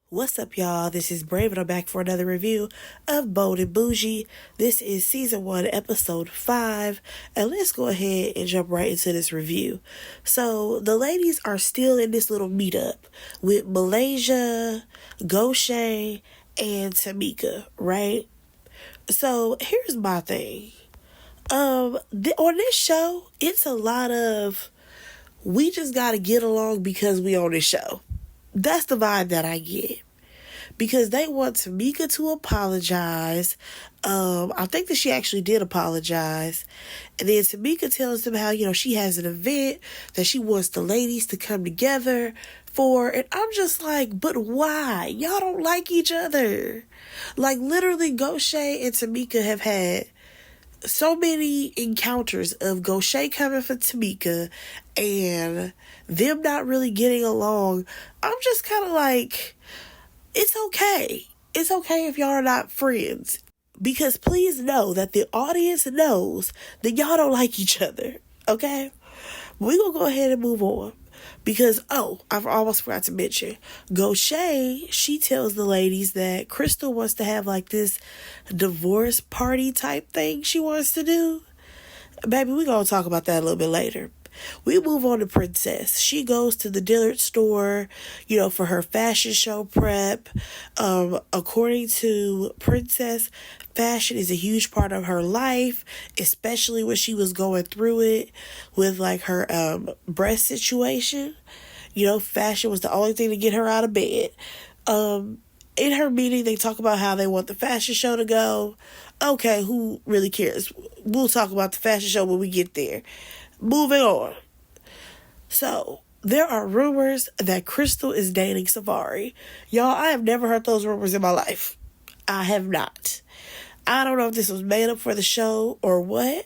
What's up, y'all? This is Brave, and I'm back for another review of Bold and Bougie. This is Season 1, Episode 5, and let's go ahead and jump right into this review. So, the ladies are still in this little meetup with Malaysia, Goshay, and Tamika, right? So, here's my thing. On this show, it's a lot of, we just gotta get along because we on this show. That's the vibe that I get. Because they want Tamika to apologize. I think that she actually did apologize. And then Tamika tells them how, she has an event that she wants the ladies to come together for. And I'm just like, but why? Y'all don't like each other. Like, literally, Goshay and Tamika have had so many encounters of Goshay coming for Tamika and them not really getting along. I'm just kind of like, it's okay. It's okay if y'all are not friends. Because please know that the audience knows that y'all don't like each other. Okay? We're going to go ahead and move on. Because, I almost forgot to mention, Goshay, she tells the ladies that Crystal wants to have like this divorce party type thing she wants to do. Baby, we're going to talk about that a little bit later. We move on to Princess. She goes to the Dillard store, for her fashion show prep. According to Princess, fashion is a huge part of her life, especially when she was going through it with like her breast situation. Fashion was the only thing to get her out of bed. In her meeting, they talk about how they want the fashion show to go. Okay, who really cares? We'll talk about the fashion show when we get there. Moving on. So, there are rumors that Crystal is dating Safari. Y'all, I have never heard those rumors in my life. I have not. I don't know if this was made up for the show or what,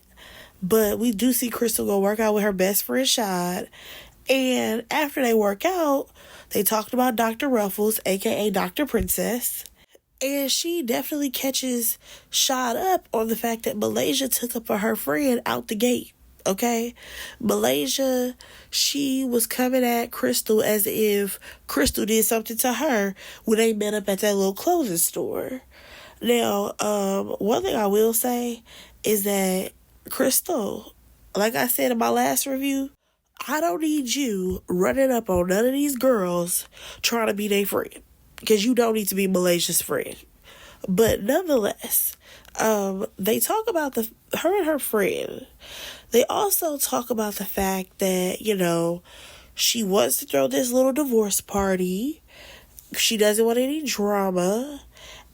but we do see Crystal go work out with her best friend, Shad. And after they work out, they talked about Dr. Ruffles, aka Dr. Princess. And she definitely catches Shad up on the fact that Malaysia took up for her friend out the gate. Okay? Malaysia, she was coming at Crystal as if Crystal did something to her when they met up at that little clothing store. Now, one thing I will say is that Crystal, like I said in my last review, I don't need you running up on none of these girls trying to be their friend. Because you don't need to be Malaysia's friend. But nonetheless, they talk about her and her friend. They also talk about the fact that, she wants to throw this little divorce party. She doesn't want any drama.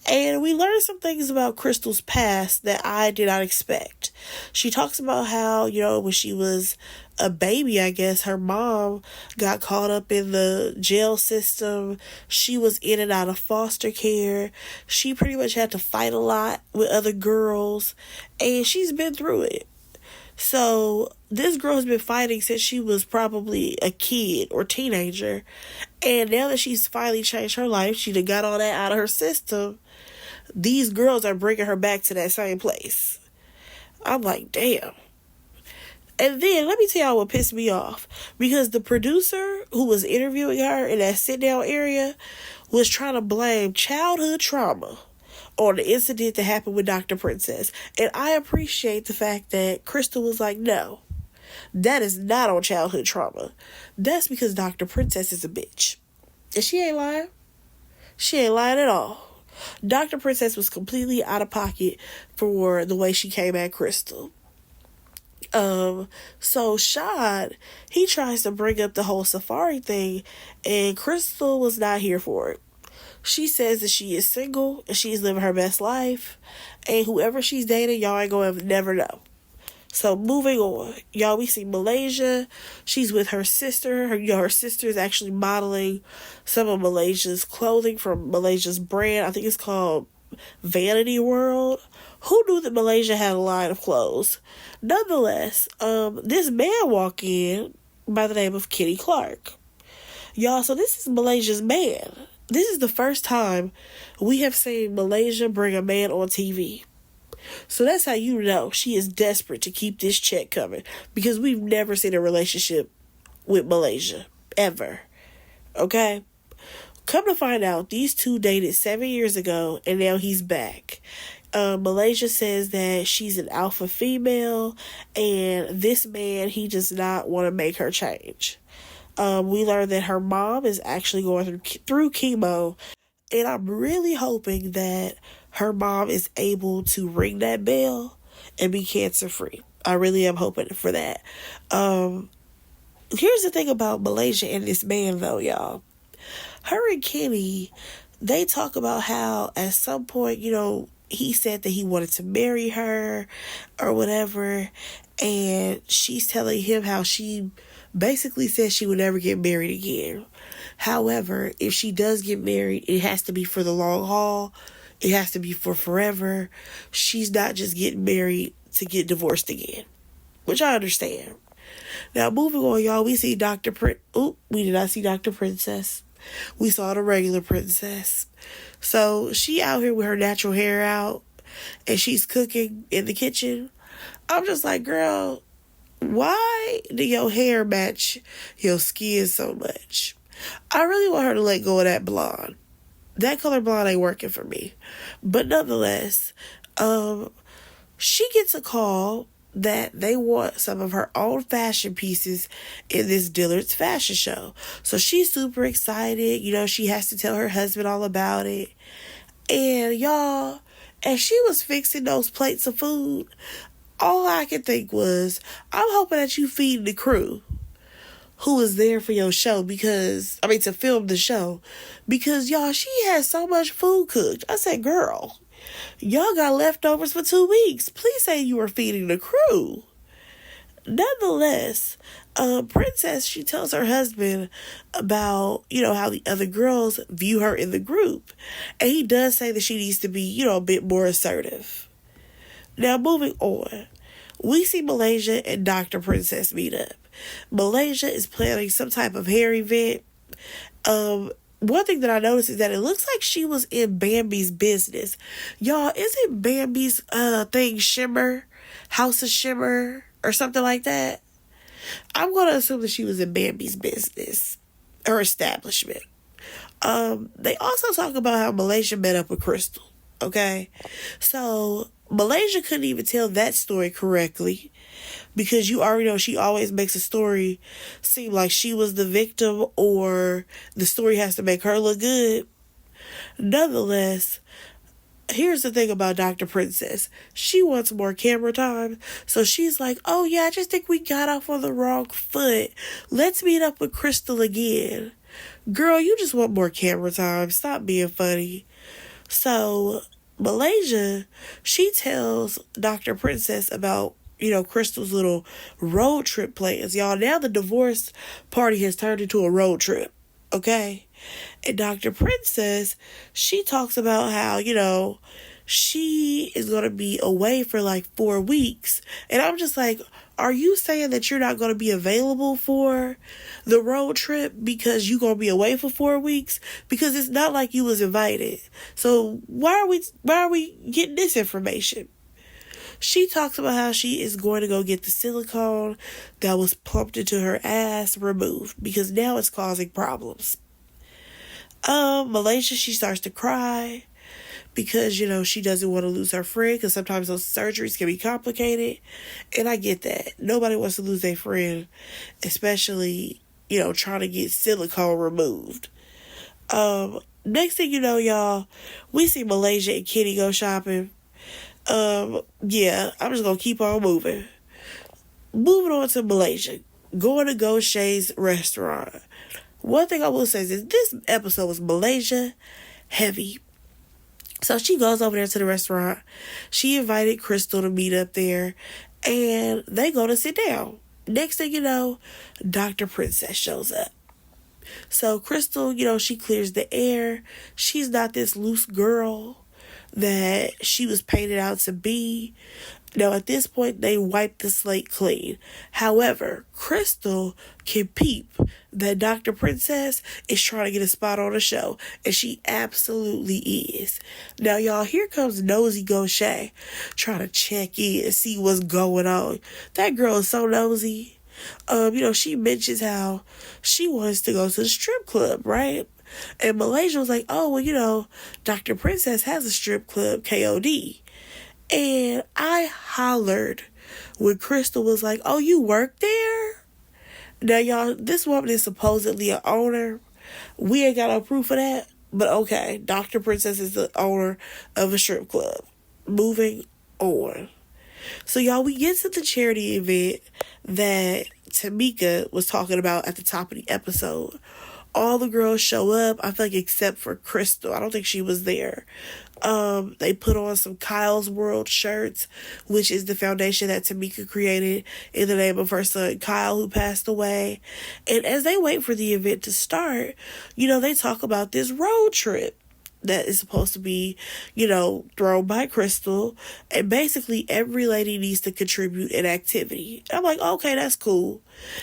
And we learned some things about Crystal's past that I did not expect. She talks about how, when she was a baby, I guess, her mom got caught up in the jail system. She was in and out of foster care. She pretty much had to fight a lot with other girls. And she's been through it. So this girl has been fighting since she was probably a kid or teenager. And now that she's finally changed her life, she done got all that out of her system. These girls are bringing her back to that same place. I'm like, damn. And then, let me tell y'all what pissed me off. Because the producer who was interviewing her in that sit-down area was trying to blame childhood trauma on the incident that happened with Dr. Princess. And I appreciate the fact that Crystal was like, no, that is not on childhood trauma. That's because Dr. Princess is a bitch. And she ain't lying. She ain't lying at all. Dr. Princess was completely out of pocket for the way she came at Crystal. So Shad, he tries to bring up the whole Safari thing, and Crystal was not here for it. She says that she is single, and she's living her best life, and whoever she's dating, y'all ain't gonna never know. So moving on, y'all, we see Malaysia. She's with her sister. Her sister is actually modeling some of Malaysia's clothing from Malaysia's brand. I think it's called Vanity World. Who knew that Malaysia had a line of clothes? Nonetheless, this man walked in by the name of Kenny Clark. Y'all, so this is Malaysia's man. This is the first time we have seen Malaysia bring a man on TV. So that's how you know she is desperate to keep this check coming. Because we've never seen a relationship with Malaysia. Ever. Okay? Come to find out, these two dated 7 years ago, and now he's back. Malaysia says that she's an alpha female, and this man, he does not want to make her change. We learned that her mom is actually going through chemo, and I'm really hoping that her mom is able to ring that bell and be cancer free. I really am hoping for that. Here's the thing about Malaysia and this man, though, y'all. Her and Kenny, they talk about how at some point, he said that he wanted to marry her or whatever, and she's telling him how she basically said she would never get married again. However, if she does get married, it has to be for the long haul. It has to be for forever. She's not just getting married to get divorced again, which I understand. Now, moving on, y'all, we see we did not see Dr. Princess. We saw the regular princess. So she out here with her natural hair out, and she's cooking in the kitchen. I'm just like, girl, why do your hair match your skin so much? I really want her to let go of that blonde. That color blonde ain't working for me. But nonetheless, she gets a call that they want some of her own fashion pieces in this Dillard's fashion show. So she's super excited. She has to tell her husband all about it. And y'all, as she was fixing those plates of food, all I could think was, I'm hoping that you feed the crew who was there for your show to film the show. Because y'all, she had so much food cooked. I said, girl, y'all got leftovers for 2 weeks. Please say you were feeding the crew. Nonetheless, Princess, she tells her husband about, how the other girls view her in the group. And he does say that she needs to be, a bit more assertive. Now, moving on, we see Malaysia and Dr. Princess meet up. Malaysia is planning some type of hair event. One thing that I noticed is that it looks like she was in Bambi's business. Y'all, isn't Bambi's thing Shimmer? House of Shimmer? Or something like that? I'm going to assume that she was in Bambi's business. Her establishment. They also talk about how Malaysia met up with Crystal. Okay? So, Malaysia couldn't even tell that story correctly. Because you already know she always makes a story seem like she was the victim, or the story has to make her look good. Nonetheless, here's the thing about Dr. Princess. She wants more camera time. So she's like, oh yeah, I just think we got off on the wrong foot. Let's meet up with Crystal again. Girl, you just want more camera time. Stop being funny. So Malaysia, she tells Dr. Princess about Crystal's little road trip plans. Y'all, now the divorce party has turned into a road trip. Okay? And Dr. Princess, she talks about how, she is going to be away for like 4 weeks. And I'm just like, are you saying that you're not going to be available for the road trip because you're going to be away for 4 weeks? Because it's not like you was invited. So why are we getting this information? She talks about how she is going to go get the silicone that was pumped into her ass removed because now it's causing problems. Malaysia, she starts to cry because, she doesn't want to lose her friend because sometimes those surgeries can be complicated. And I get that. Nobody wants to lose their friend, especially, trying to get silicone removed. Next thing you know, y'all, we see Malaysia and Kitty go shopping. Yeah, I'm just gonna keep on moving. Moving on to Malaysia. Going to Gaucher's restaurant. One thing I will say is this episode was Malaysia heavy. So she goes over there to the restaurant. She invited Crystal to meet up there. And they go to sit down. Next thing you know, Dr. Princess shows up. So Crystal, she clears the air. She's not this loose girl that she was painted out to be. Now, at this point, they wiped the slate clean. However, Crystal can peep that Dr. Princess is trying to get a spot on the show, and she absolutely is. Now, y'all, here comes Nosy Gaucher trying to check in and see what's going on. That girl is so nosy. She mentions how she wants to go to the strip club, right? And Malaysia was like, oh, well, Dr. Princess has a strip club, KOD. And I hollered when Crystal was like, oh, you work there? Now, y'all, this woman is supposedly an owner. We ain't got no proof of that. But okay, Dr. Princess is the owner of a strip club. Moving on. So, y'all, we get to the charity event that Tamika was talking about at the top of the episode. All the girls show up, I feel like, except for Crystal. I don't think she was there. They put on some Kyle's World shirts, which is the foundation that Tamika created in the name of her son Kyle, who passed away. And as they wait for the event to start, they talk about this road trip that is supposed to be, thrown by Crystal. And basically every lady needs to contribute an activity. I'm like, okay, that's cool.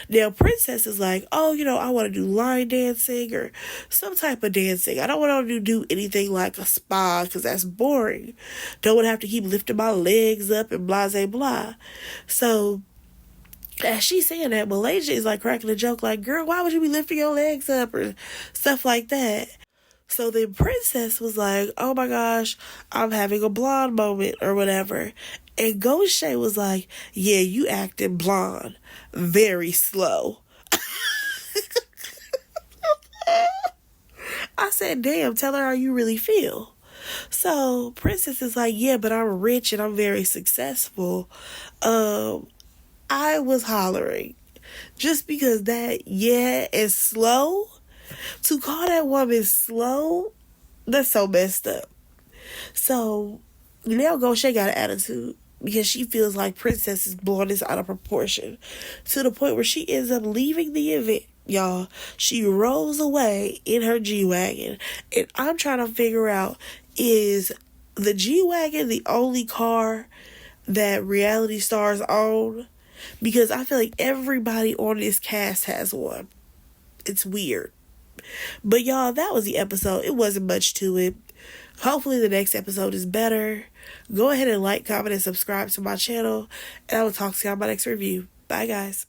Now, Princess is like, oh, I want to do line dancing or some type of dancing. I don't want to do anything like a spa because that's boring. Don't want to have to keep lifting my legs up and blah, blah, blah. So, as she's saying that, Malaysia is like cracking a joke like, girl, why would you be lifting your legs up or stuff like that? So then Princess was like, oh my gosh, I'm having a blonde moment or whatever. And Ghost Shay was like, yeah, you acting blonde. Very slow. I said, damn, tell her how you really feel. So Princess is like, yeah, but I'm rich and I'm very successful. I was hollering. Just because that, yeah, is slow. To call that woman slow, that's so messed up. So now Ghost Shay got an attitude because she feels like Princess is blowing this out of proportion to the point where she ends up leaving the event, y'all. She rolls away in her G-Wagon. And I'm trying to figure out, is the G-Wagon the only car that reality stars own? Because I feel like everybody on this cast has one. It's weird. But y'all, that was the episode. It wasn't much to it. Hopefully the next episode is better. Go ahead and like, comment, and subscribe to my channel. And I will talk to you on my next review. Bye, guys.